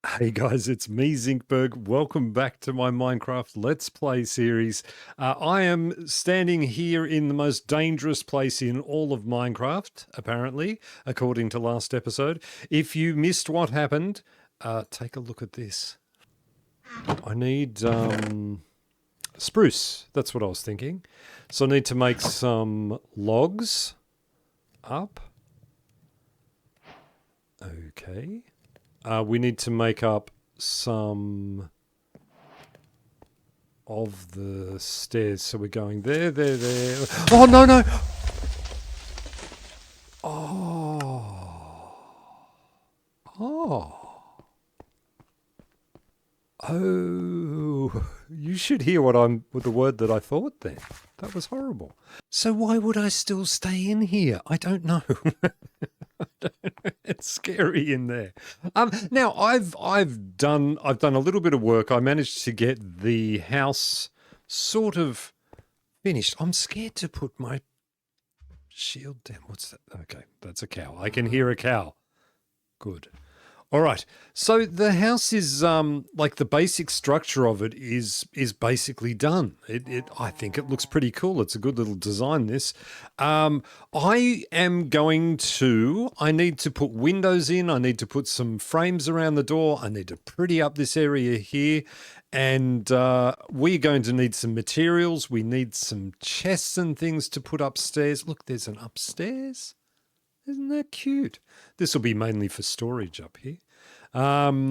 Hey guys, it's me, Zinkberg. Welcome back to my Minecraft Let's Play series. I am standing here in the most dangerous place in all of Minecraft, apparently, according to last episode. If you missed what happened, take a look at this. I need spruce. That's what I was thinking. So I need to make some logs up. Okay. We need to make up some of the stairs. So we're going there. Oh, no, no. Oh. Oh. Oh. You should hear with the word that I thought then. That was horrible. So why would I still stay in here? I don't know. It's scary in there. Now I've done a little bit of work. I managed to get the house sort of finished. I'm scared to put my shield down. What's that? Okay, that's a cow. I can hear a cow. Good. All right. So the house is like the basic structure of it is basically done. I think it looks pretty cool. It's a good little design, this. I need to put windows in. I need to put some frames around the door. I need to pretty up this area here. And we're going to need some materials. We need some chests and things to put upstairs. Look, there's an upstairs. Isn't that cute? This will be mainly for storage up here. Yeah,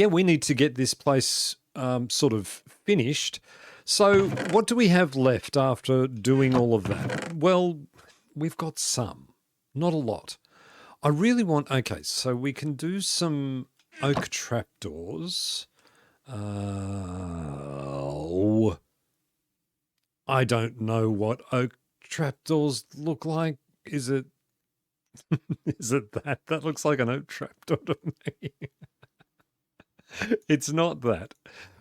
we need to get this place sort of finished. So what do we have left after doing all of that? Well, we've got some, not a lot. I really want, okay, so we can do some oak trapdoors. I don't know what oak trapdoors look like. Is it is it that? That looks like an oak trapdoor to me. It's not that.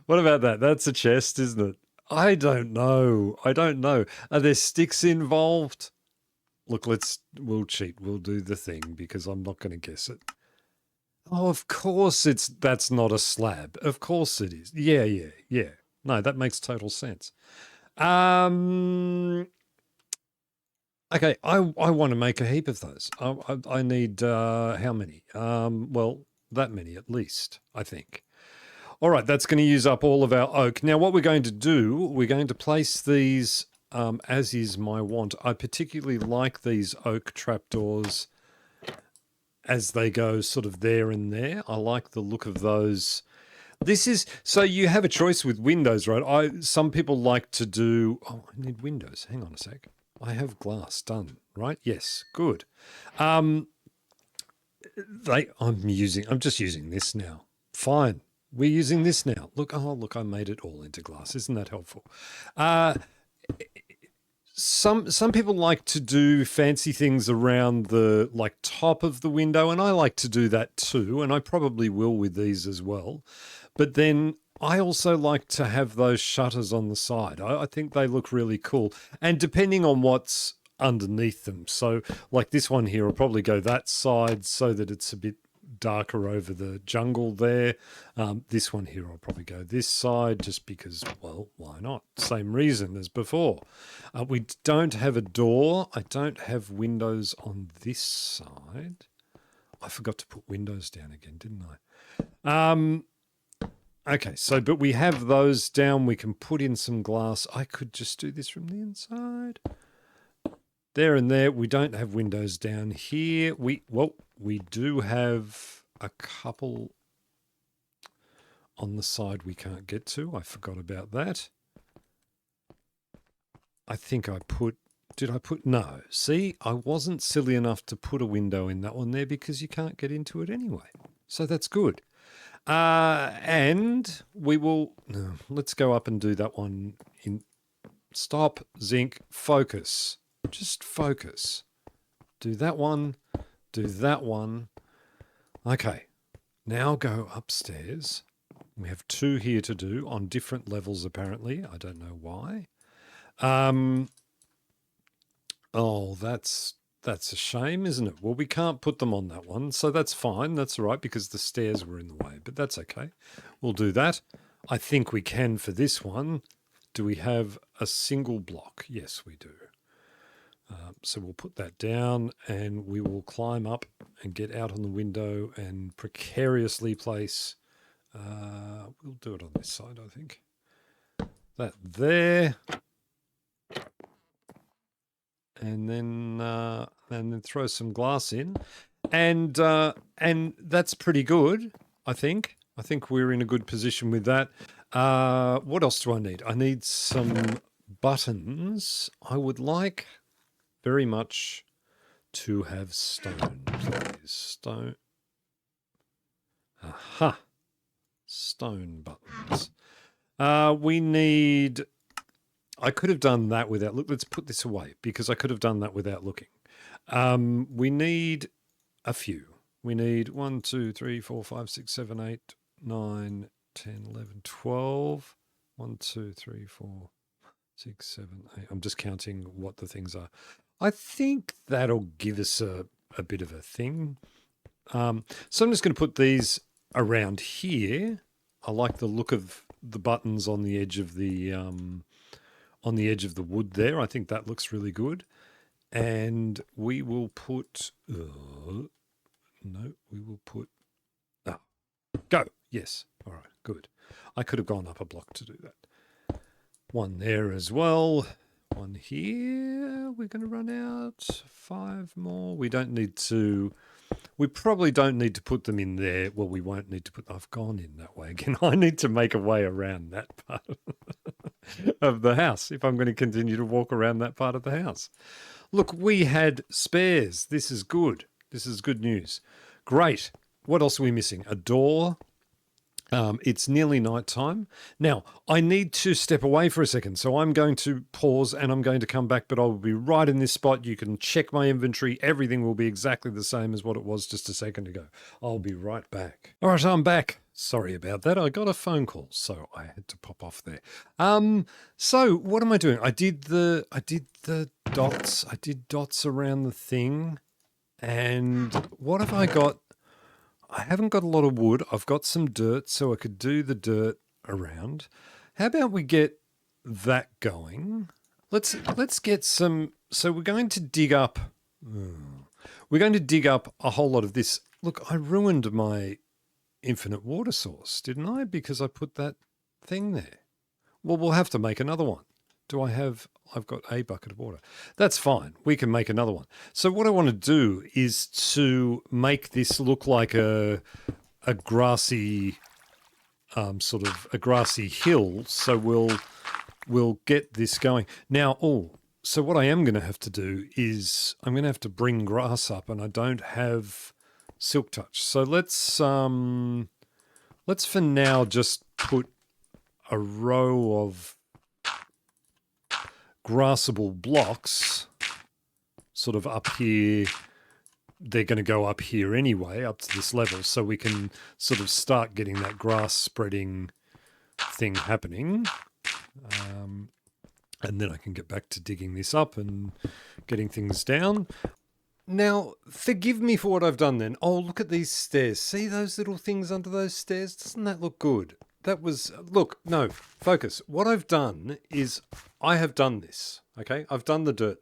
What about that? That's a chest, isn't it? I don't know. I don't know. Are there sticks involved? Look, we'll cheat. We'll do the thing because I'm not going to guess it. Oh, of course that's not a slab. Of course it is. Yeah. No, that makes total sense. Okay, I want to make a heap of those. I need how many? Well, that many at least, I think. All right, that's going to use up all of our oak. Now, what we're going to do, we're going to place these as is my want. I particularly like these oak trapdoors as they go sort of there and there. I like the look of those. This is, so you have a choice with windows, right? Some people like to do, oh, I need windows. Hang on a sec. I have glass done, right? Yes, good. I'm just using this now. Fine. We're using this now. Look, I made it all into glass. Isn't that helpful? Some people like to do fancy things around the like top of the window, and I like to do that too, and I probably will with these as well. But then I also like to have those shutters on the side. I think they look really cool, and depending on what's underneath them. So like this one here, I'll probably go that side so that it's a bit darker over the jungle there. This one here, I'll probably go this side just because, well, why not? Same reason as before. We don't have a door. I don't have windows on this side. I forgot to put windows down again, didn't I? Okay, so, but we have those down. We can put in some glass. I could just do this from the inside. There and there. We don't have windows down here. We do have a couple on the side we can't get to. I forgot about that. I think did I put, no. See, I wasn't silly enough to put a window in that one there because you can't get into it anyway. So that's good. And we will, no, let's go up and do that one in, stop, zinc, focus. Just focus. Do that one. Do that one. Okay. Now go upstairs. We have 2 here to do on different levels, apparently. I don't know why. Oh, that's That's a shame, isn't it? Well, we can't put them on that one, so that's fine. That's all right because the stairs were in the way, but that's okay. We'll do that. I think we can for this one. Do we have a single block? Yes, we do. So we'll put that down and we will climb up and get out on the window and precariously place. We'll do it on this side, I think. That there. And then throw some glass in. And that's pretty good, I think. I think we're in a good position with that. What else do I need? I need some buttons. I would like very much to have stone, please. Stone. Aha. Stone buttons. We need... I could have done that without... Look, let's put this away because I could have done that without looking. We need a few. We need 1, 2, 3, 4, 5, 6, 7, 8, 9, 10, 11, 12. 1, 2, 3, 4, 6, 7, 8. I'm just counting what the things are. I think that'll give us a bit of a thing. So I'm just going to put these around here. I like the look of the buttons on the edge of the wood there. I think that looks really good. And we will put go. Yes. All right, good. I could have gone up a block to do that. One there as well. One here. We're going to run out. 5 more. We probably don't need to put them in there. Well, we won't need to put... I've gone in that way again. I need to make a way around that part of the house if I'm going to continue to walk around that part of the house. Look, we had spares. This is good. This is good news. Great. What else are we missing? A door. It's nearly night time. Now, I need to step away for a second, so I'm going to pause and I'm going to come back, but I will be right in this spot. You can check my inventory. Everything will be exactly the same as what it was just a second ago. I'll be right back. All right, I'm back. Sorry about that. I got a phone call, so I had to pop off there. So what am I doing? I did the dots. I did dots around the thing. And what have I got? I haven't got a lot of wood. I've got some dirt, so I could do the dirt around. How about we get that going? Let's get some... So we're going to dig up... We're going to dig up a whole lot of this. Look, I ruined my infinite water source, didn't I? Because I put that thing there. Well, we'll have to make another one. Do I have... I've got a bucket of water. That's fine. We can make another one. So what I want to do is to make this look like a grassy, sort of a grassy hill. So we'll get this going. Now, so what I am going to have to do is I'm going to have to bring grass up, and I don't have Silk Touch. So let's for now just put a row of grassable blocks sort of up here. They're going to go up here anyway, up to this level, so we can sort of start getting that grass spreading thing happening. And then I can get back to digging this up and getting things down. Now, forgive me for what I've done then. Oh, look at these stairs. See those little things under those stairs? Doesn't that look good? That was... Look, no, focus. What I've done is I have done this, okay? I've done the dirt.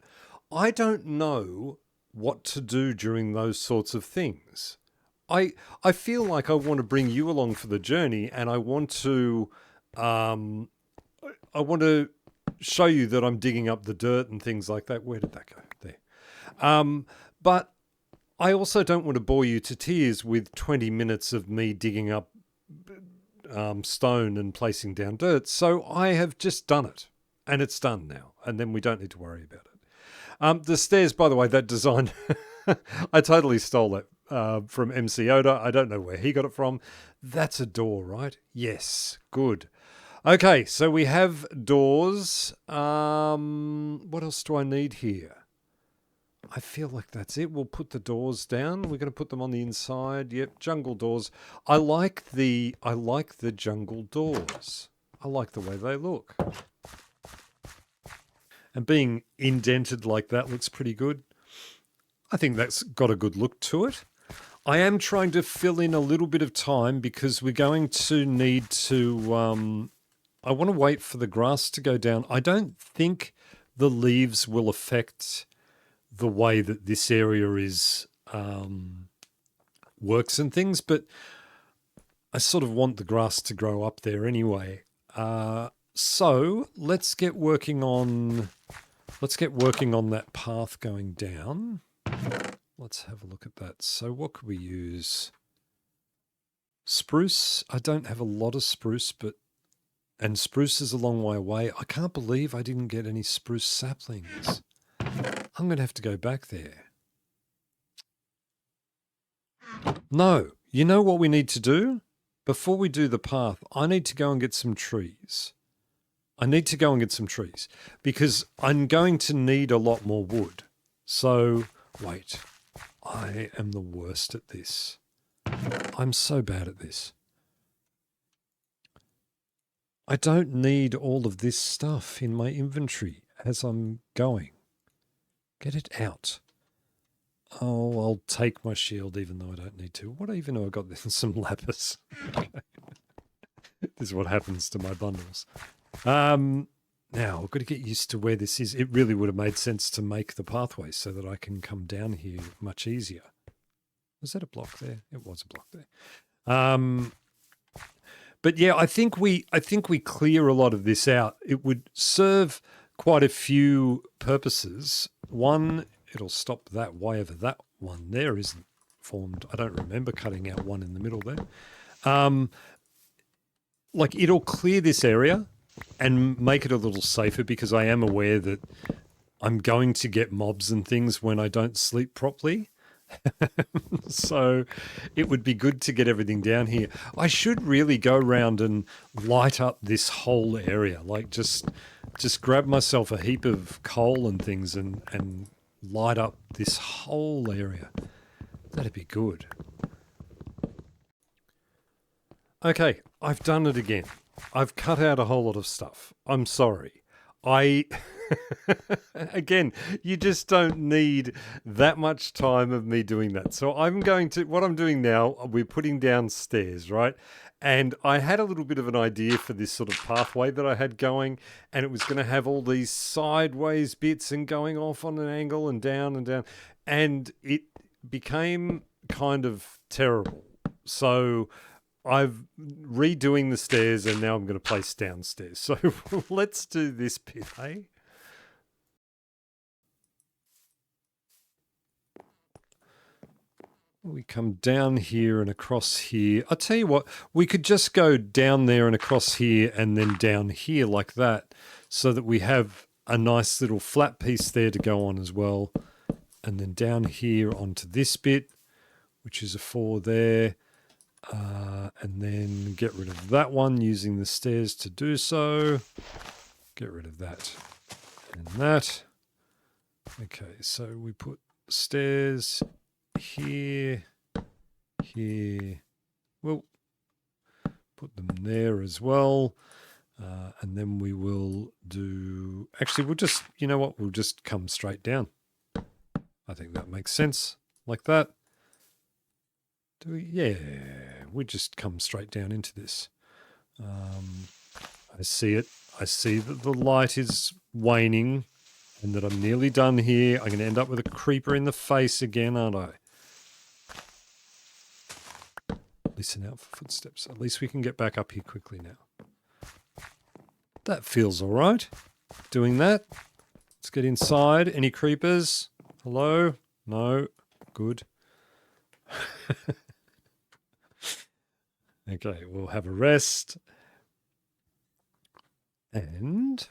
I don't know what to do during those sorts of things. I feel like I want to bring you along for the journey, and I want to show you that I'm digging up the dirt and things like that. Where did that go? There. But I also don't want to bore you to tears with 20 minutes of me digging up stone and placing down dirt. So I have just done it, and it's done now, and then we don't need to worry about it. The stairs, by the way, that design, I totally stole it from MC Oda. I don't know where he got it from. That's a door, right? Yes, good. Okay, so we have doors. What else do I need here? I feel like that's it. We'll put the doors down. We're going to put them on the inside. Yep, jungle doors. I like the jungle doors. I like the way they look. And being indented like that looks pretty good. I think that's got a good look to it. I am trying to fill in a little bit of time because we're going to need to, I want to wait for the grass to go down. I don't think the leaves will affect the way that this area is works and things, but I sort of want the grass to grow up there anyway. So let's get working on that path going down. Let's have a look at that. So what could we use? Spruce. I don't have a lot of spruce, and spruce is a long way away. I can't believe I didn't get any spruce saplings. I'm going to have to go back there. No, you know what we need to do? Before we do the path, I need to go and get some trees. Because I'm going to need a lot more wood. So, wait, I am the worst at this. I'm so bad at this. I don't need all of this stuff in my inventory as I'm going. Get it out. Oh, I'll take my shield even though I don't need to. What even though I got this? Some lapis. This is what happens to my bundles. Now, I've got to get used to where this is. It really would have made sense to make the pathway so that I can come down here much easier. Was that a block there? It was a block there. But yeah, I think we clear a lot of this out. It would serve quite a few purposes. One, it'll stop that whatever that one there isn't formed. I don't remember cutting out one in the middle there. Like it'll clear this area and make it a little safer because I am aware that I'm going to get mobs and things when I don't sleep properly. So it would be good to get everything down here. I should really go around and light up this whole area. Like just grab myself a heap of coal and things and light up this whole area. That'd be good. Okay, I've done it again. I've cut out a whole lot of stuff. I'm sorry. Again, you just don't need that much time of me doing that. So what I'm doing now, we're putting down stairs, right? And I had a little bit of an idea for this sort of pathway that I had going, and it was going to have all these sideways bits and going off on an angle and down, and it became kind of terrible. So I've redoing the stairs and now I'm going to place downstairs. So let's do this bit, hey? We come down here and across here. I'll tell you what, we could just go down there and across here and then down here like that so that we have a nice little flat piece there to go on as well. And then down here onto this bit, which is a 4 there. And then get rid of that one using the stairs to do so. Get rid of that and that. Okay, so we put stairs here. We'll put them there as well. And then we will do... Actually, we'll just... You know what? We'll just come straight down. I think that makes sense. Like that. Do we? Yeah, we just come straight down into this. I see it. I see that the light is waning and that I'm nearly done here. I'm going to end up with a creeper in the face again, aren't I? Listen out for footsteps. At least we can get back up here quickly now. That feels all right. Doing that. Let's get inside. Any creepers? Hello? No. Good. Okay, we'll have a rest. And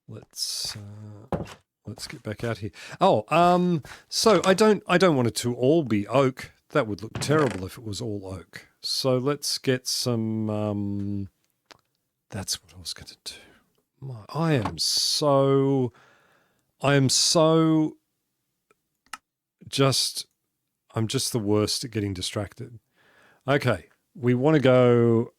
let's get back out here. Oh, so I don't want it to all be oak. That would look terrible if it was all oak. So let's get some that's what I was going to do. I'm just the worst at getting distracted. Okay, we'll go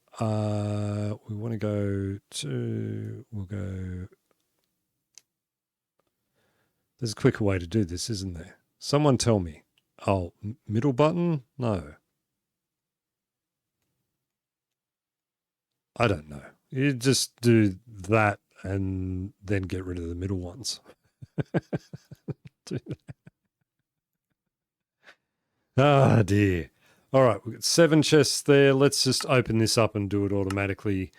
There's a quicker way to do this, isn't there? Someone tell me. Oh, middle button? No. I don't know. You just do that and then get rid of the middle ones. Ah, dear. All right, we've got 7 chests there. Let's just open this up and do it automatically.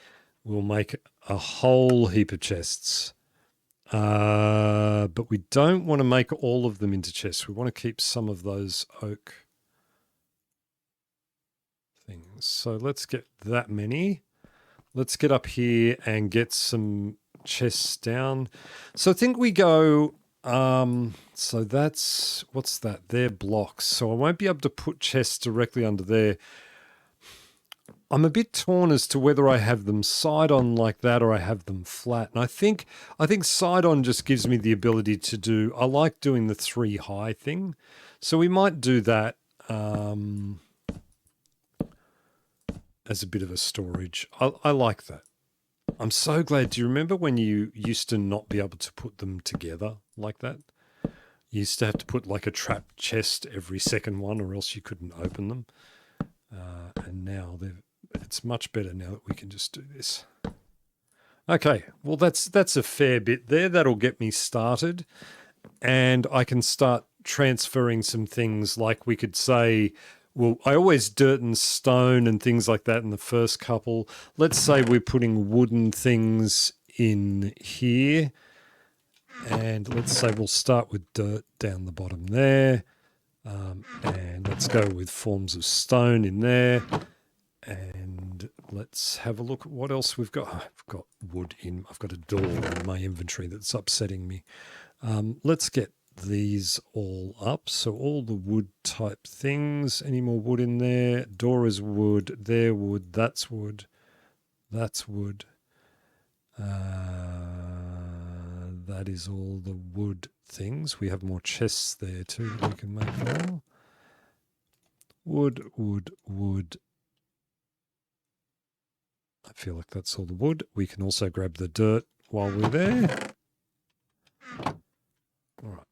We'll make a whole heap of chests. But we don't want to make all of them into chests. We want to keep some of those oak things. So let's get that many. Let's get up here and get some chests down. So I think we go, so that's, what's that? They're blocks. So I won't be able to put chests directly under there. I'm a bit torn as to whether I have them side on like that or I have them flat. And I think side on just gives me the ability to do, I like doing the 3 high thing. So we might do that as a bit of a storage. I like that. I'm so glad. Do you remember when you used to not be able to put them together like that? You used to have to put like a trap chest every second one or else you couldn't open them. And now it's much better now that we can just do this. Okay, well that's a fair bit there. That'll get me started. And I can start transferring some things like we could say, well, I always dirt and stone and things like that in the first couple. Let's say we're putting wooden things in here. And let's say we'll start with dirt down the bottom there. And let's go with forms of stone in there. And let's have a look at what else we've got. I've got wood in. I've got a door in my inventory that's upsetting me. Let's get these all up. So all the wood type things. Any more wood in there? Door is wood. There wood. That's wood. That's wood. That is all the wood things. We have more chests there too that we can make more. Wood, wood, wood. I feel like that's all the wood. We can also grab the dirt while we're there. All right.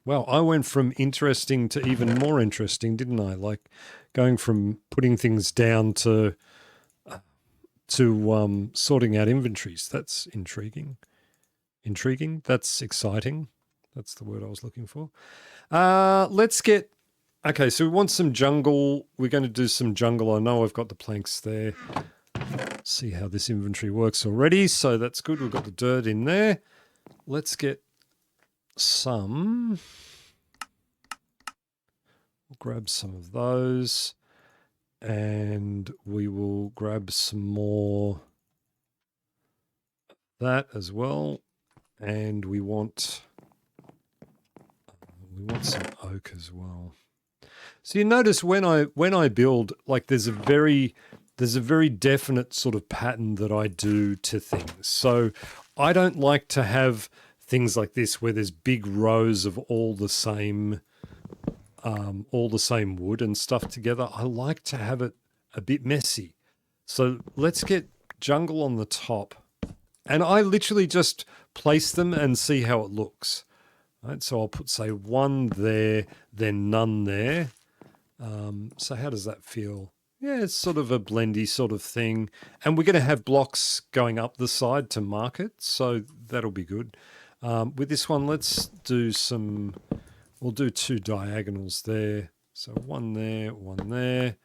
Well, I went from interesting to even more interesting, didn't I? Like going from putting things down to sorting out inventories. That's intriguing. Intriguing. That's exciting. That's the word I was looking for. Let's get... Okay, so we want some jungle. We're going to do some jungle. I know I've got the planks there. See how this inventory works already. So that's good. We've got the dirt in there. Let's get some. We'll grab some of those. And we will grab some more of that as well. And we want some oak as well. So you notice when I build, like there's a very definite sort of pattern that I do to things. So I don't like to have things like this where there's big rows of all the same wood and stuff together. I like to have it a bit messy. So let's get jungle on the top. And I literally just place them and see how it looks. Right, so I'll put, say, 1 there, then none there. So how does that feel? Yeah, it's sort of a blendy sort of thing. And we're going to have blocks going up the side to mark it, so that'll be good. With this one, let's do we'll do 2 diagonals there. So 1 there, 1 there.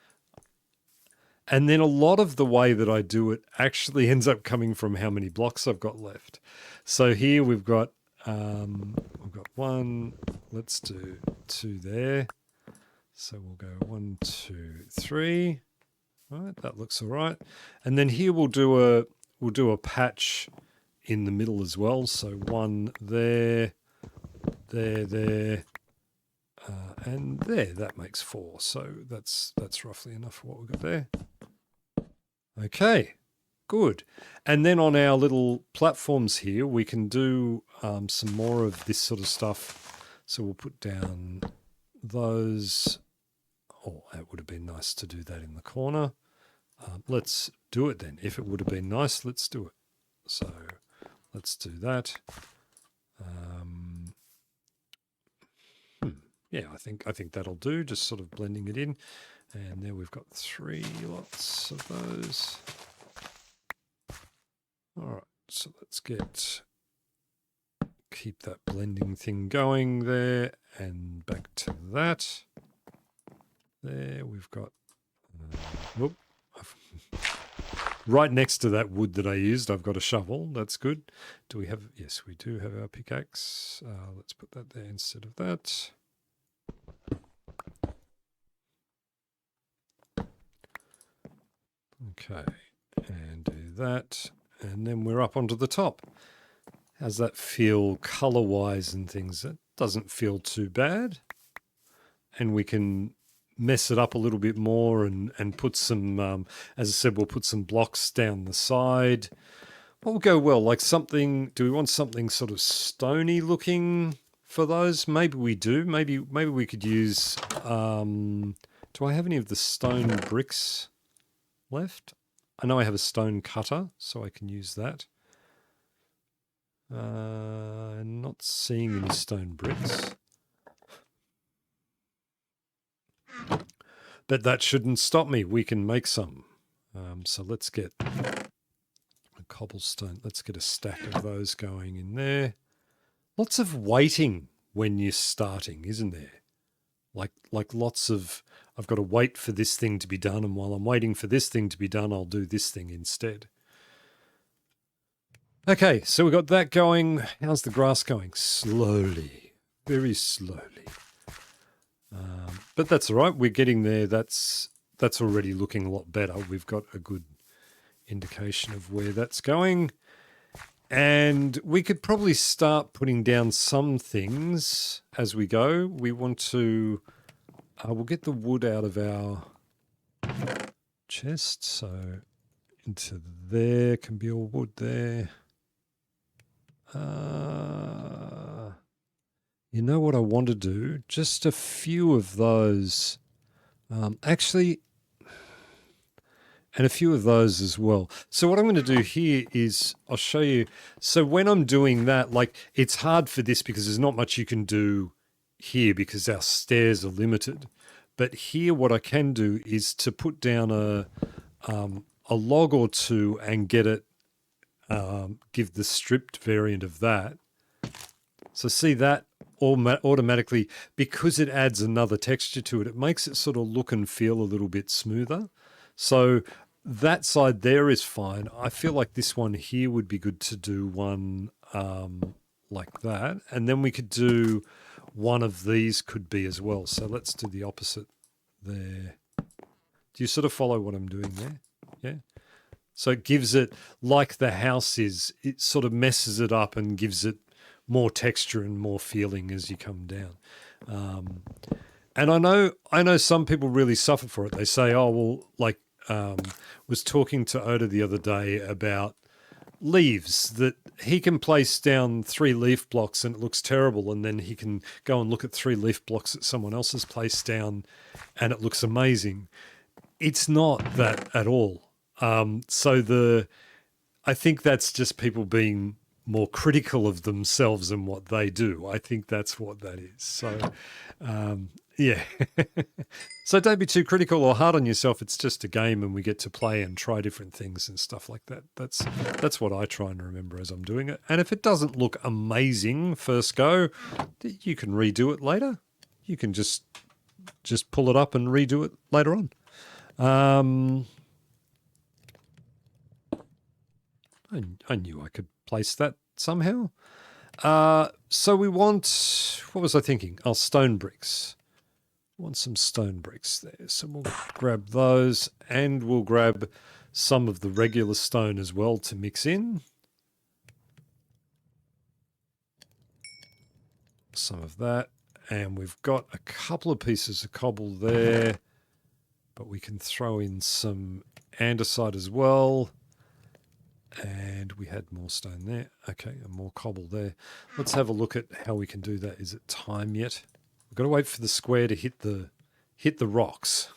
And then a lot of the way that I do it actually ends up coming from how many blocks I've got left. So here we've got 1, let's do 2 there. So we'll go 1, 2, 3. All right, that looks all right. And then here we'll do a patch in the middle as well. So 1 there, there, and there. That makes 4. So that's roughly enough for what we've got there. Okay, good. And then on our little platforms here, we can do some more of this sort of stuff. So we'll put down those. Oh, it would have been nice to do that in the corner. Let's do it then. If it would have been nice, let's do it. So let's do that. Yeah, I think that'll do. Just sort of blending it in. And there we've got 3 lots of those. All right, so let's keep that blending thing going there, and back to that. There we've got, whoop, right next to that wood that I used, I've got a shovel. That's good. Do we have, yes, we do have our pickaxe. Let's put that there instead of that. Okay, and do that. And then we're up onto the top. How's that feel color-wise and things? It doesn't feel too bad. And we can mess it up a little bit more and put some, as I said, we'll put some blocks down the side. What will go well? Like something, do we want something sort of stony looking for those? Maybe we do. Maybe we could use, do I have any of the stone bricks left? I know I have a stone cutter, so I can use that. Not seeing any stone bricks. But that shouldn't stop me. We can make some. So let's get a cobblestone. Let's get a stack of those going in there. Lots of waiting when you're starting, isn't there? Like lots of, I've got to wait for this thing to be done, and while I'm waiting for this thing to be done, I'll do this thing instead. Okay, so we've got that going. How's the grass going? Slowly, very slowly. But that's all right. We're getting there. That's already looking a lot better. We've got a good indication of where that's going. And we could probably start putting down some things as we go. We want to, we'll get the wood out of our chest. So into there, can be all wood there. You know what I want to do? Just a few of those. Actually, and a few of those as well. So what I'm going to do here is I'll show you. So when I'm doing that, like it's hard for this because there's not much you can do here because our stairs are limited. But here what I can do is to put down a log or two and get it, give the stripped variant of that. So see that automatically, because it adds another texture to it, it makes it sort of look and feel a little bit smoother. So that side there is fine. I feel like this one here would be good to do one like that. And then we could do one of these could be as well. So let's do the opposite there. Do you sort of follow what I'm doing there? Yeah. So it gives it, like the house is, it sort of messes it up and gives it more texture and more feeling as you come down. And I know some people really suffer for it. They say, oh, well, like, was talking to Oda the other day about leaves, that he can place down 3 leaf blocks and it looks terrible, and then he can go and look at 3 leaf blocks that someone else has placed down and it looks amazing. It's not that at all. So I think that's just people being more critical of themselves and what they do. I think that's what that is. So, yeah. So don't be too critical or hard on yourself. It's just a game and we get to play and try different things and stuff like that. That's what I try and remember as I'm doing it. And if it doesn't look amazing first go, you can redo it later. You can just pull it up and redo it later on. I knew I could place that somehow. So we want, what was I thinking? Oh, stone bricks. I want some stone bricks there. So we'll grab those and we'll grab some of the regular stone as well to mix in. Some of that. And we've got a couple of pieces of cobble there, but we can throw in some andesite as well. And we had more stone there. Okay, and more cobble there. Let's have a look at how we can do that. Is it time yet? We've got to wait for the square to hit the rocks.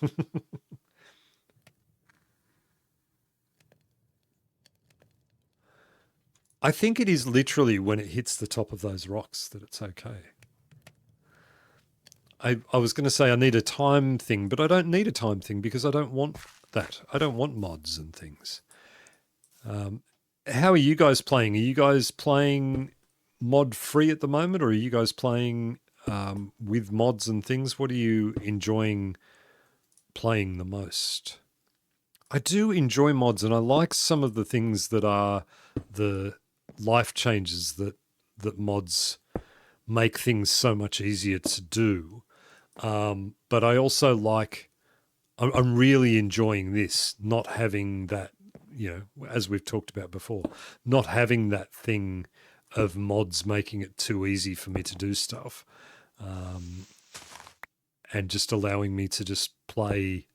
I think it is literally when it hits the top of those rocks that it's okay. I was going to say I need a time thing, but I don't need a time thing because I don't want that. I don't want mods and things. How are you guys playing? Are you guys playing mod free at the moment, or are you guys playing with mods and things? What are you enjoying playing the most? I do enjoy mods, and I like some of the things that are the life changes that mods make things so much easier to do. But I also like, I'm really enjoying this, not having that, as we've talked about before, not having that thing of mods making it too easy for me to do stuff, and just allowing me to just play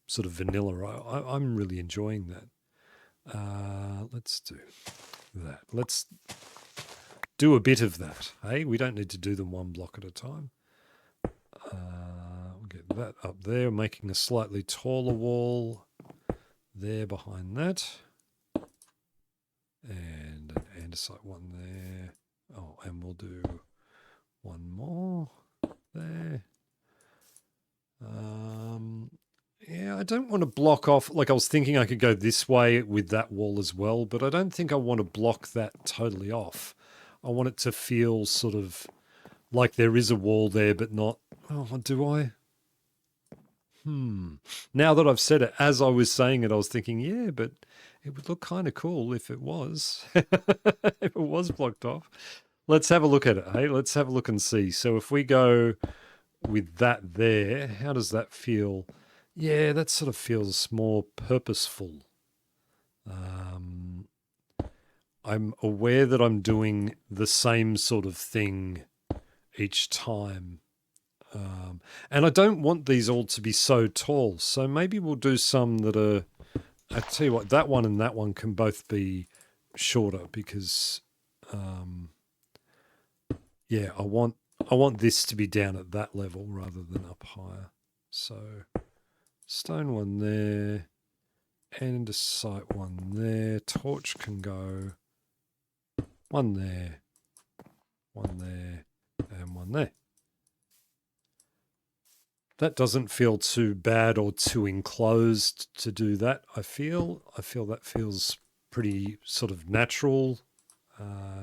sort of vanilla. I'm really enjoying that. Let's do that. Let's do a bit of that. Hey, we don't need to do them one block at a time. We'll get that up there, making a slightly taller wall there behind that. And an andesite one there. Oh, and we'll do one more there. Yeah, I don't want to block off. Like, I was thinking I could go this way with that wall as well, but I don't think I want to block that totally off. I want it to feel sort of like there is a wall there, but not. Oh, do I? Now that I've said it, as I was saying it, I was thinking, yeah, but it would look kind of cool if it was, if it was blocked off. Let's have a look at it. Hey, let's have a look and see. So if we go with that there, how does that feel? Yeah, that sort of feels more purposeful. I'm aware that I'm doing the same sort of thing each time. And I don't want these all to be so tall. So maybe we'll do some that are, I tell you what, that one and that one can both be shorter because, yeah, I want this to be down at that level rather than up higher. So stone one there, andesite one there, torch can go one there, and one there. That doesn't feel too bad or too enclosed to do that, I feel. I feel that feels pretty sort of natural.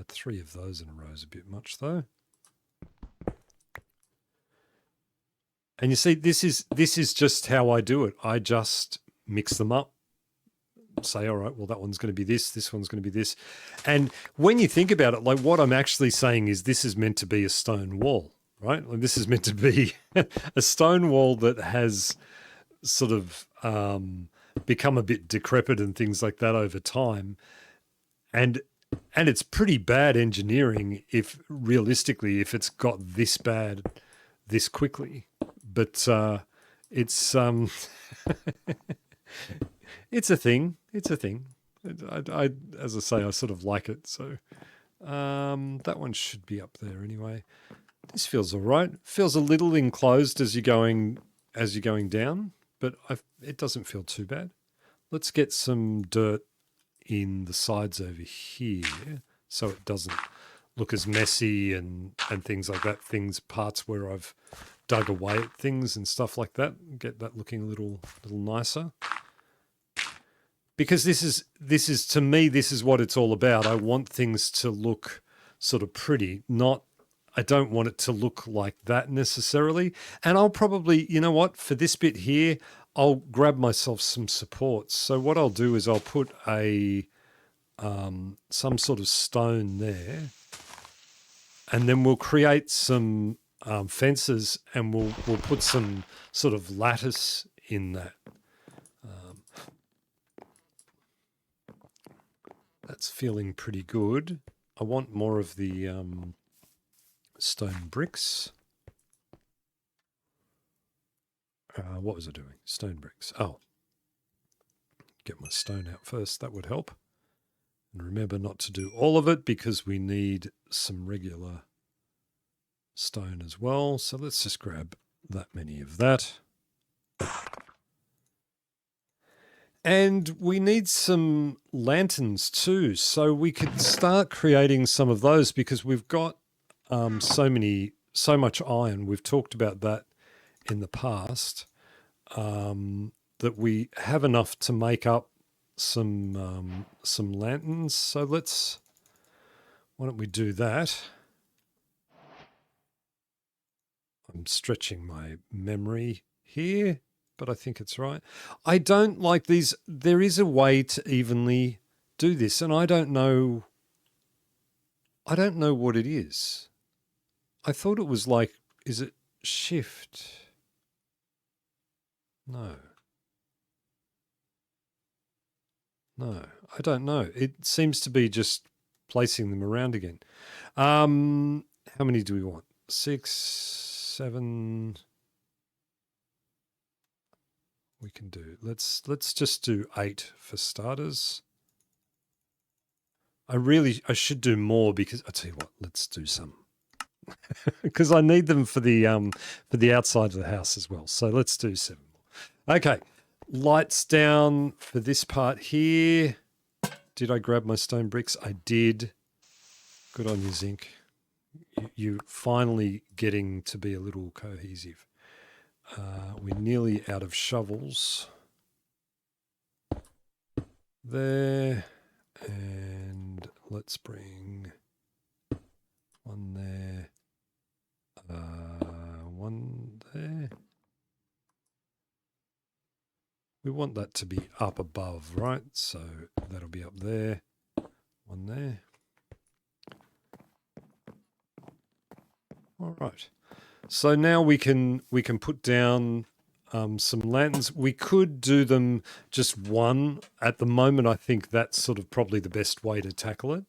3 of those in a row is a bit much though. And you see, this is just how I do it. I just mix them up, say, all right, well, that one's going to be this one's going to be this. And when you think about it, like what I'm actually saying is this is meant to be a stone wall. Right? Like this is meant to be a stone wall that has sort of become a bit decrepit and things like that over time. And it's pretty bad engineering if realistically, if it's got this bad this quickly. But it's it's a thing. It's a thing. I as I say, I sort of like it. So that one should be up there anyway. This feels all right. Feels a little enclosed as you're going down, but it doesn't feel too bad. Let's get some dirt in the sides over here so it doesn't look as messy and things like that. Parts where I've dug away at things and stuff like that. Get that looking a little nicer. Because this is to me, this is what it's all about. I want things to look sort of pretty, I don't want it to look like that necessarily. And I'll probably, you know what, for this bit here, I'll grab myself some supports. So what I'll do is I'll put some sort of stone there, and then we'll create some fences, and we'll put some sort of lattice in that. That's feeling pretty good. I want more of the stone bricks. What was I doing? Stone bricks. Oh, get my stone out first. That would help. And remember not to do all of it because we need some regular stone as well. So let's just grab that many of that. And we need some lanterns too. So we could start creating some of those because we've got so much iron. We've talked about that in the past, that we have enough to make up some lanterns. So why don't we do that? I'm stretching my memory here, but I think it's right. I don't like these. There is a way to evenly do this, and I don't know what it is. I thought it was like, is it shift? No. No, I don't know. It seems to be just placing them around again. How many do we want? 6, 7. We can do. Let's just do 8 for starters. I should do more because I tell you what. Let's do some because I need them for the outside of the house as well. So let's do 7 more. Okay, lights down for this part here. Did I grab my stone bricks? I did. Good on you, Zinc. You finally getting to be a little cohesive. We're nearly out of shovels. There. And let's bring one there. One there. We want that to be up above, right? So that'll be up there. One there. All right. So now we can put down some lanterns. We could do them just one. At the moment, I think that's sort of probably the best way to tackle it.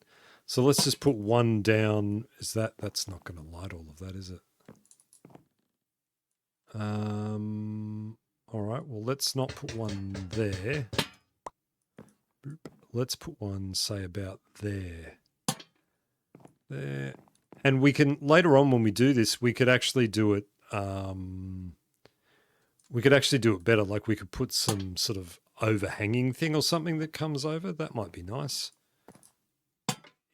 So let's just put one down. That's not going to light all of that, is it? All right. Well, let's not put one there. Let's put one, say, about there. There. And we can, later on when we do this, we could actually do it, better. Like we could put some sort of overhanging thing or something that comes over. That might be nice.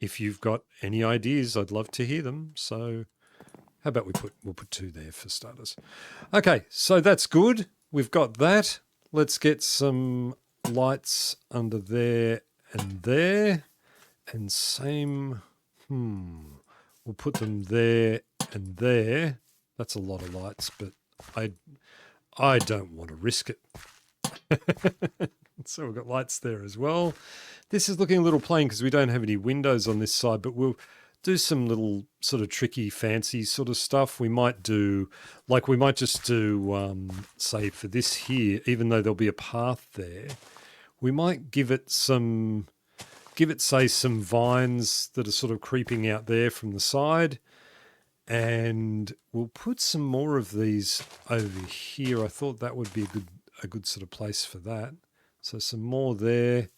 If you've got any ideas, I'd love to hear them. So how about we'll put 2 there for starters. Okay, so that's good. We've got that. Let's get some lights under there and there. And same, we'll put them there and there. That's a lot of lights, but I don't want to risk it. So we've got lights there as well. This is looking a little plain because we don't have any windows on this side, but we'll do some little sort of tricky, fancy sort of stuff. We might just do, say for this here, even though there'll be a path there, we might give it, say, some vines that are sort of creeping out there from the side. And we'll put some more of these over here. I thought that would be a good sort of place for that. So some more there.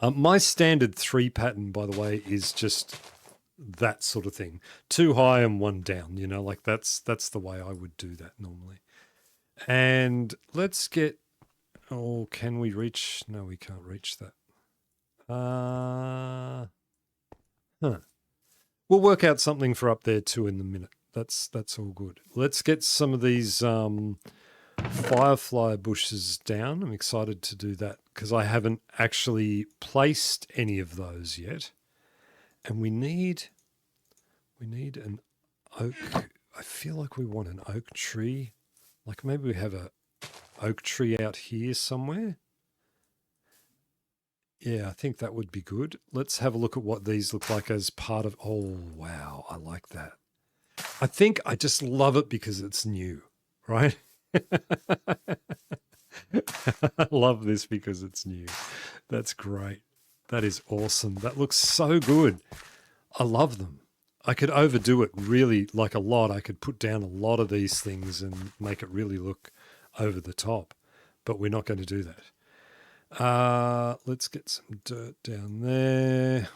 My standard 3 pattern, by the way, is just that sort of thing. 2 high and 1 down, like that's the way I would do that normally. And let's get, can we reach? No, we can't reach that. We'll work out something for up there too in a minute. That's all good. Let's get some of these firefly bushes down. I'm excited to do that because I haven't actually placed any of those yet. And we need an oak. I feel like we want an oak tree. Like maybe we have a oak tree out here somewhere. Yeah, I think that would be good. Let's have a look at what these look like as part of... Oh, wow, I like that. I think I just love it because it's new, right? I love this because it's new. That's great. That is awesome. That looks so good. I love them. I could overdo it really like a lot. I could put down a lot of these things and make it really look over the top, but we're not going to do that. Let's get some dirt down there.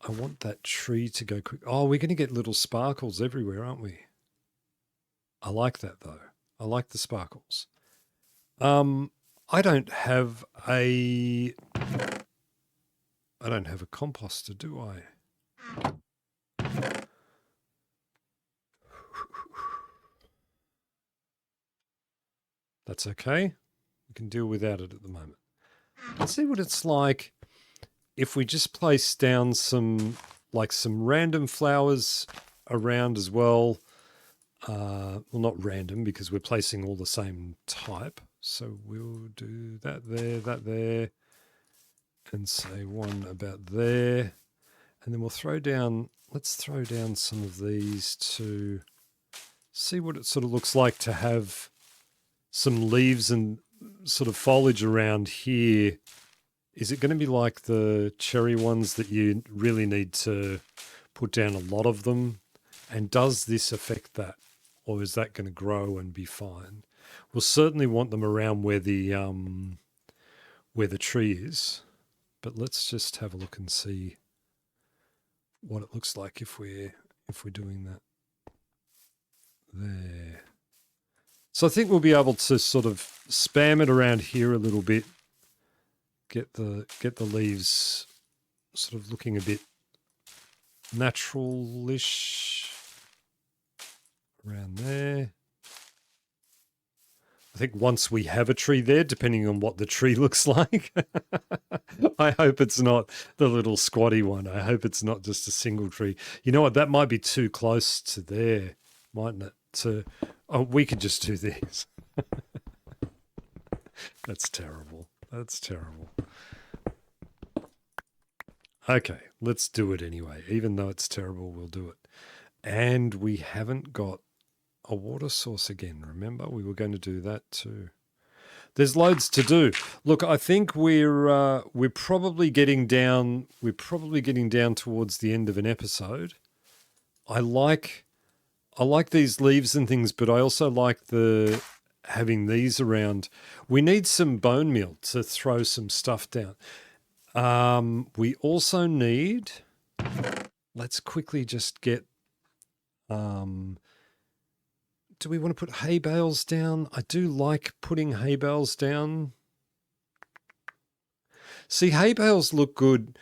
I want that tree to go quick. Oh, we're going to get little sparkles everywhere, aren't we? I like that though. I like the sparkles. I don't have a composter, do I? That's okay. We can deal without it at the moment. Let's see what it's like if we just place down some random flowers around as well. Well, not random because we're placing all the same type. So we'll do that there, and say one about there. And then we'll throw down, let's throw down some of these to see what it sort of looks like to have some leaves and sort of foliage around here. Is it going to be like the cherry ones that you really need to put down a lot of them? And does this affect that? Or is that going to grow and be fine? We'll certainly want them around where the tree is. But let's just have a look and see what it looks like if we're doing that there. So I think we'll be able to sort of spam it around here a little bit, get the leaves sort of looking a bit natural-ish around there. I think once we have a tree there, depending on what the tree looks like, I hope it's not the little squatty one. I hope it's not just a single tree. You know what? That might be too close to there, mightn't it? We could just do this. That's terrible. That's terrible. Okay, let's do it anyway. Even though it's terrible, we'll do it. And we haven't got a water source again. Remember, we were going to do that too. There's loads to do. Look, I think we're probably getting down. We're probably getting down towards the end of an episode. I like these leaves and things, but I also like having these around. We need some bone meal to throw some stuff down. We also need. Let's quickly just get. Do we want to put hay bales down? I do like putting hay bales down. See, hay bales look good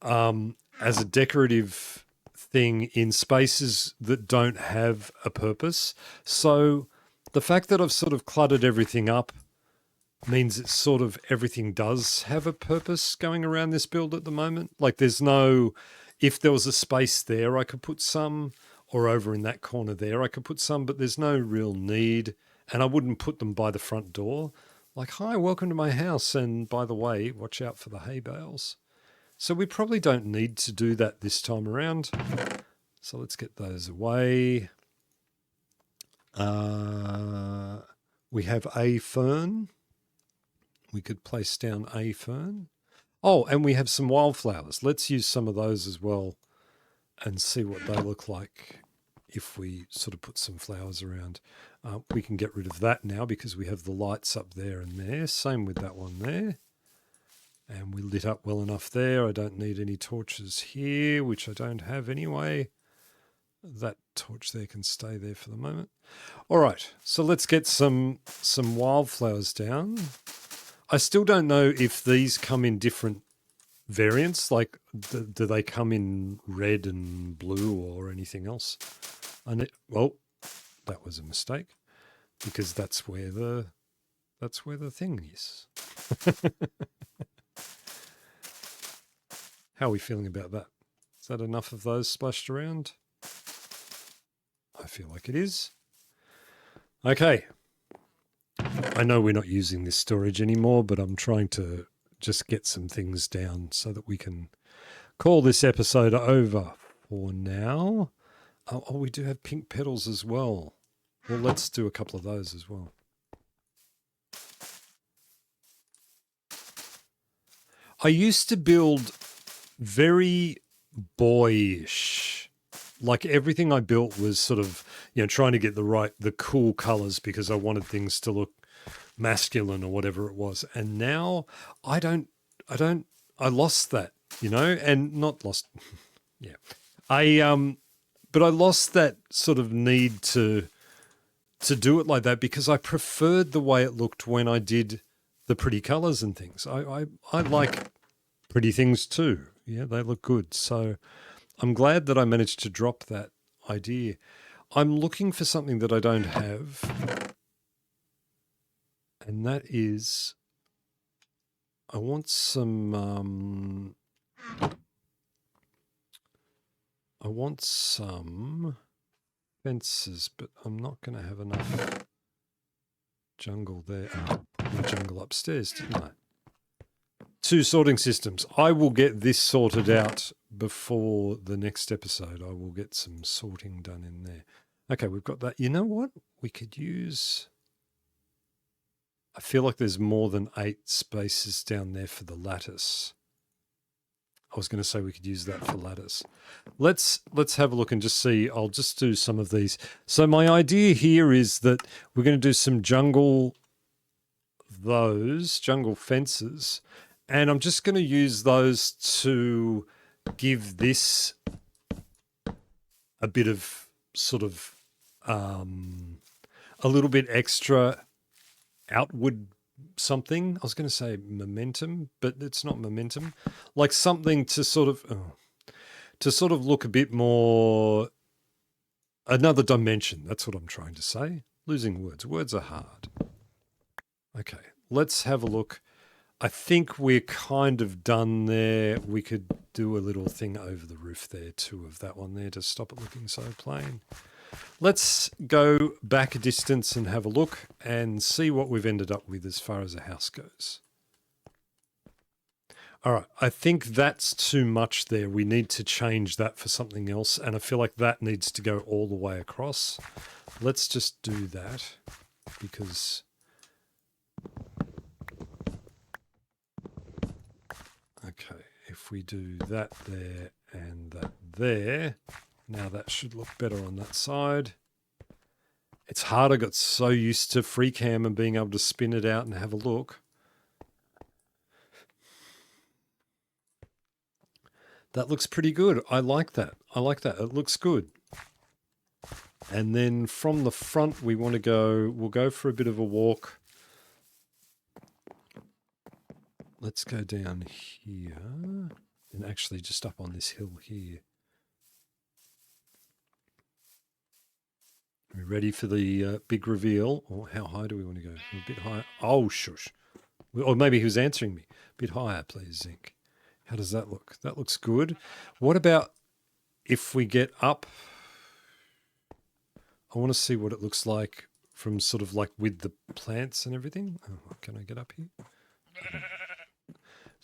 as a decorative thing in spaces that don't have a purpose. So the fact that I've sort of cluttered everything up means it's sort of everything does have a purpose going around this build at the moment. Like there's no, if there was a space there, I could put some, or over in that corner there, I could put some, but there's no real need. And I wouldn't put them by the front door. Like, hi, welcome to my house. And by the way, watch out for the hay bales. So we probably don't need to do that this time around. So let's get those away. We have a fern. We could place down a fern. Oh, and we have some wildflowers. Let's use some of those as well and see what they look like if we sort of put some flowers around. We can get rid of that now because we have the lights up there and there. Same with that one there. And we lit up well enough there. I don't need any torches here, which I don't have anyway. That torch there can stay there for the moment. All right, so let's get some wildflowers down. I still don't know if these come in different variants, like do they come in red and blue or anything else? Well, that was a mistake because that's where the thing is. How are we feeling about that? Is that enough of those splashed around? I feel like it is. Okay. I know we're not using this storage anymore, but I'm trying to just get some things down so that we can call this episode over for now. Oh, we do have pink petals as well. Well, let's do a couple of those as well. I used to build very boyish. Like everything I built was sort of, trying to get the cool colors because I wanted things to look masculine or whatever it was. And now I lost that, and not lost. Yeah. But I lost that sort of need to do it like that because I preferred the way it looked when I did the pretty colors and things. I like pretty things too. Yeah, they look good. So I'm glad that I managed to drop that idea. I'm looking for something that I don't have. And that is, I want some, fences, but I'm not going to have enough jungle there. Oh, no jungle upstairs, didn't I? 2 sorting systems. I will get this sorted out before the next episode. I will get some sorting done in there. Okay, we've got that. You know what? We could use... I feel like there's more than 8 spaces down there for the lattice. I was going to say we could use that for lattice. Let's have a look and just see. I'll just do some of these. So my idea here is that we're going to do some jungle fences, and I'm just going to use those to give this a bit of sort of a little bit extra outward something. I was going to say momentum, but it's not momentum. Like something to sort of look a bit more another dimension. That's what I'm trying to say. Losing words. Words are hard. Okay, let's have a look. I think we're kind of done there. We could do a little thing over the roof there too of that one there to stop it looking so plain. Let's go back a distance and have a look and see what we've ended up with as far as a house goes. All right, I think that's too much there. We need to change that for something else, and I feel like that needs to go all the way across. Let's just do that because... Okay, if we do that there and that there, now that should look better on that side. It's hard. I got so used to FreeCam and being able to spin it out and have a look. That looks pretty good. I like that. I like that. It looks good. And then from the front, we'll go for a bit of a walk. Let's go down here and actually just up on this hill here. Are we ready for the big reveal? Or how high do we want to go? A bit higher. Oh, shush. Or maybe he was answering me. A bit higher, please, Zinc. How does that look? That looks good. What about if we get up? I want to see what it looks like from sort of like with the plants and everything. Oh, can I get up here?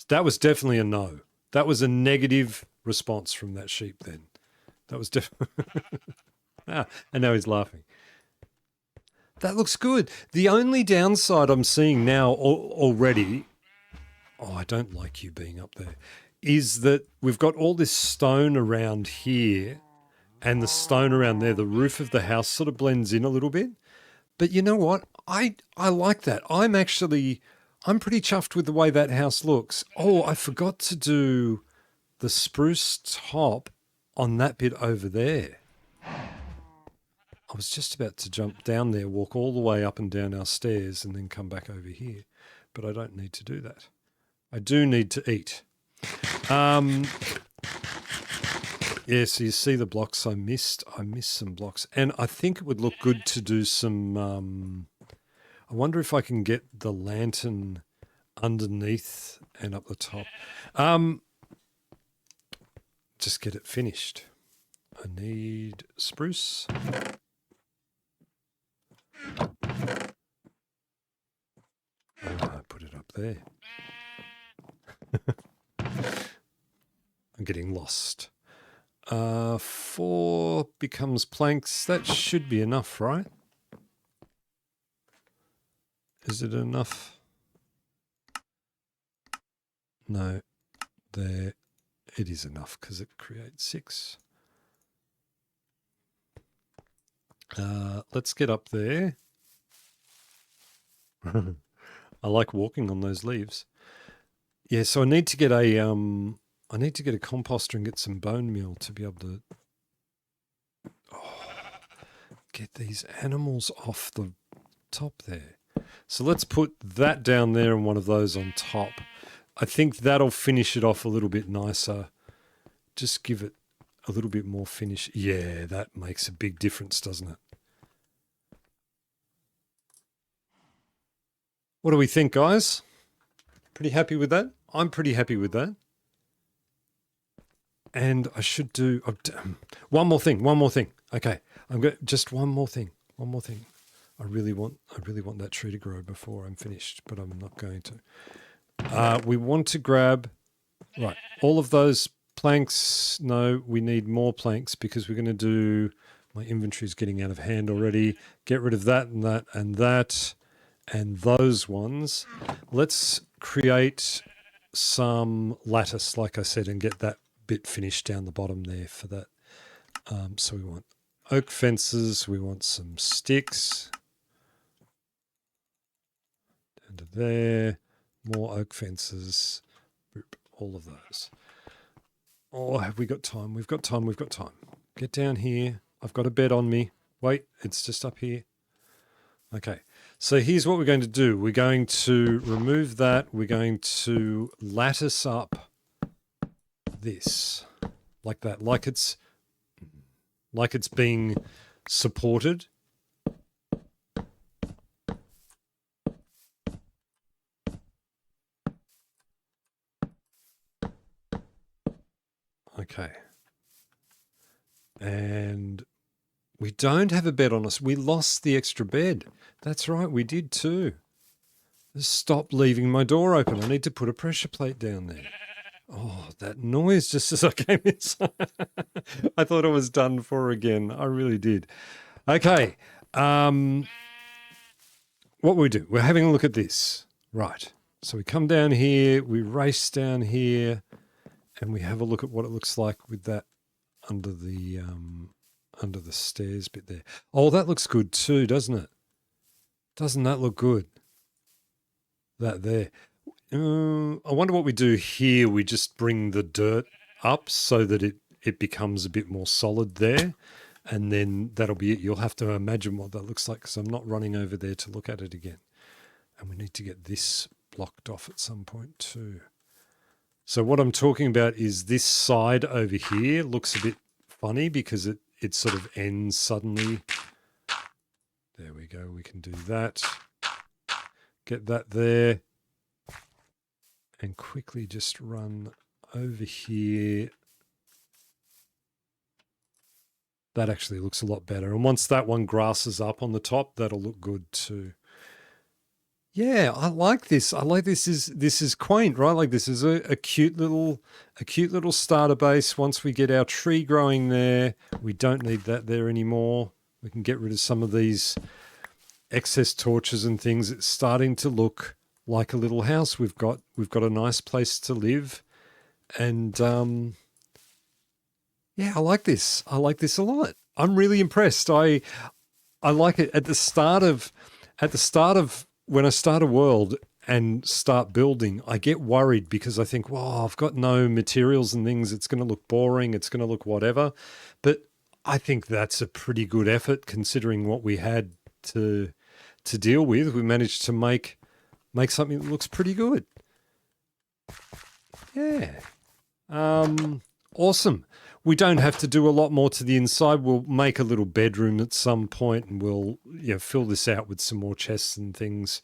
That was definitely a no. That was a negative response from that sheep then. That was definitely... and now he's laughing. That looks good. The only downside I'm seeing now already, oh, I don't like you being up there, is that we've got all this stone around here and the stone around there. The roof of the house sort of blends in a little bit. But you know what? I like that. I'm pretty chuffed with the way that house looks. Oh, I forgot to do the spruce top on that bit over there. I was just about to jump down there, walk all the way up and down our stairs and then come back over here. But I don't need to do that. I do need to eat. Yeah, so you see the blocks I missed. I missed some blocks. And I think it would look good to do some... I wonder if I can get the lantern underneath and up the top. Just get it finished. I need spruce. I put it up there. I'm getting lost. 4 becomes planks. That should be enough, right? Is it enough? No, there it is enough because it creates 6. Let's get up there. I like walking on those leaves. Yeah, so I need to get a composter and get some bone meal to be able to get these animals off the top there. So let's put that down there and one of those on top. I think that'll finish it off a little bit nicer. Just give it a little bit more finish. Yeah, that makes a big difference, doesn't it? What do we think, guys? Pretty happy with that? I'm pretty happy with that. And I should do one more thing. Okay, I'm going just one more thing. I really want that tree to grow before I'm finished, but I'm not going to. We want to grab all of those planks. No, we need more planks because we're going to do. My inventory is getting out of hand already. Get rid of that and that and that and those ones. Let's create some lattice, like I said, and get that bit finished down the bottom there for that. So we want oak fences. We want some sticks. Down to there. More oak fences. All of those. Oh, have we got time? We've got time. Get down here. I've got a bed on me. Wait, it's just up here. Okay, so here's what we're going to do. We're going to remove that. We're going to lattice up this like that, like it's being supported. Okay. And we don't have a bed on us. We lost the extra bed. That's right, we did too. Stop leaving my door open. I need to put a pressure plate down there. Oh, that noise just as I came inside. I thought it was done for again. I really did. Okay. What we do, we're having a look at this. Right. So we come down here, we race down here, and we have a look at what it looks like with that under the stairs bit there. Oh, that looks good too, doesn't it? Doesn't that look good? That there. I wonder what we do here. We just bring the dirt up so that it becomes a bit more solid there. And then that'll be it. You'll have to imagine what that looks like because I'm not running over there to look at it again. And we need to get this blocked off at some point too. So what I'm talking about is this side over here looks a bit funny because it sort of ends suddenly. There we go. We can do that. Get that there. And quickly just run over here. That actually looks a lot better. And once that one grasses up on the top, that'll look good too. Yeah, I like this. This is quaint, right? Like this is a cute little starter base. Once we get our tree growing there, we don't need that there anymore. We can get rid of some of these excess torches and things. It's starting to look like a little house. We've got a nice place to live, and yeah, I like this. I like this a lot. I'm really impressed. I like it at the start of when I start a world and start building, I get worried because I think, well, I've got no materials and things. It's going to look boring. It's going to look whatever. But I think that's a pretty good effort considering what we had to deal with. We managed to make something that looks pretty good. Yeah. Awesome. We don't have to do a lot more to the inside. We'll make a little bedroom at some point and we'll fill this out with some more chests and things.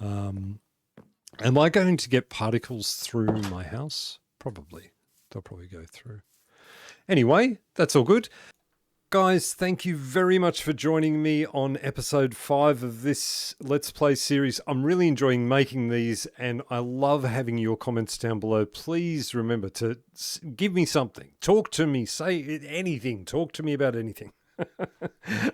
Am I going to get particles through my house? Probably. They'll probably go through. Anyway, that's all good. Guys, thank you very much for joining me on episode 5 of this Let's Play series. I'm really enjoying making these and I love having your comments down below. Please remember to give me something. Talk to me. Say anything. Talk to me about anything.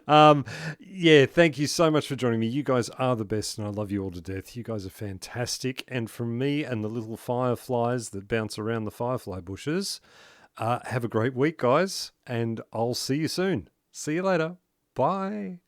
Yeah, thank you so much for joining me. You guys are the best and I love you all to death. You guys are fantastic. And from me and the little fireflies that bounce around the firefly bushes, have a great week, guys, and I'll see you soon. See you later. Bye.